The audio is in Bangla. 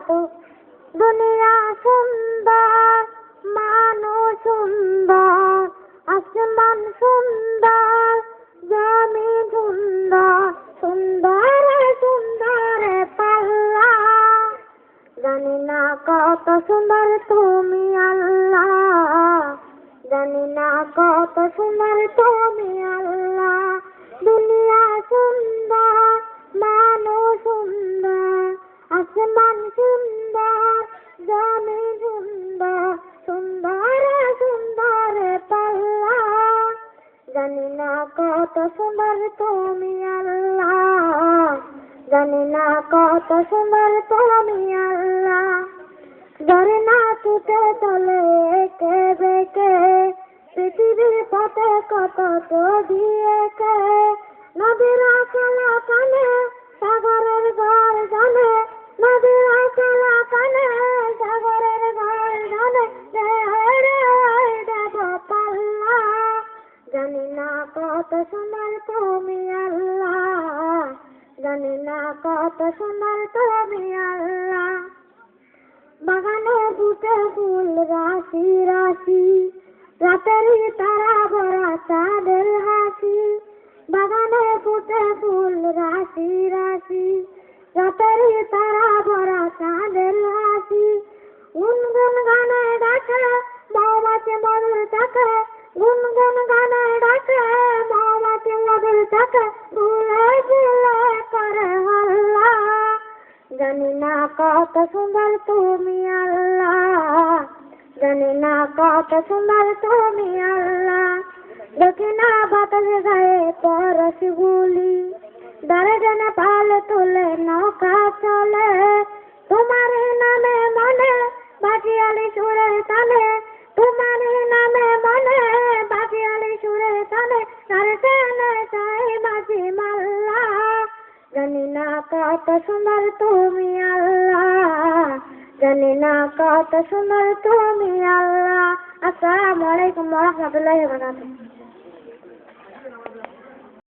বারাকাতু। দুনিয়া সুন্দর, মানুষ সুন্দর, আসমান সুন্দর, জমিন সুন্দর, সুন্দরে সুন্দরে পাল্লা। জানি না কত সুন্দর তুমি আল্লাহ, জানি না কত সুন্দর তুমি আল্লাহ। দুনিয়া সুন্দর, মানুষ সুন্দর, আসমান সুন্দর, জমিন সুন্দর, সুন্দরে সুন্দরে পাল্লা। জানি না কত সুন্দর তুমি আল্লাহ, জানি না কত সুন্দর তুমি আল্লাহ। ঝরনা ছুটে চলে একে বেঁকে, পৃথিবীর পথে কত দিয়েকে। নদীরা চলা কানে, সাগরের ঘর জানে, নদীরা চলা কানে, সাগরের ঘর জানে, দেব পাল্লা। জানি না কত সুন্দর তুমি আল্লাহ, জানি না কত সুন্দর তুমি আল্লাহ। বাগানে ফুটে ফুল রাশি রাশি, রাতেরই তারা ভরা চাঁদের হাসি। বাগানে ফুটে ফুল রাশি রাশি, রাতেরই তারা ভরা চাঁদের হাসি। গুনগুন গানে ডাকে মৌমাছি মধুর চাকে, গুনগুন গানে ডাকে মৌমাছি মধুর চাকে, ফুলে ফুলে করে হল্লা। জানি না কত সুন্দর তুমি আল্লাহ, জানি না কত সুন্দর তুমি আল্লাহ। দেখি না বাতাসে গায়ে পরশি গুলি, দাঁড়ে জানে পাল তুলে নৌকা চলে। তোমারই নামে মনে বাজিয়ালি সুরে টানে, তোমারই নামে মনে বাজিয়ালি সুরে টানে, তার টেনে চাই মাঝি মাল্লা। জানি না কত সুন্দর তুমি আল্লাহ, জানি না কত সুন্দর তুমি আল্লাহ। আসসালামু আলাইকুম ওয়া রাহমাতুল্লাহি ওয়া বারাকাতুহু।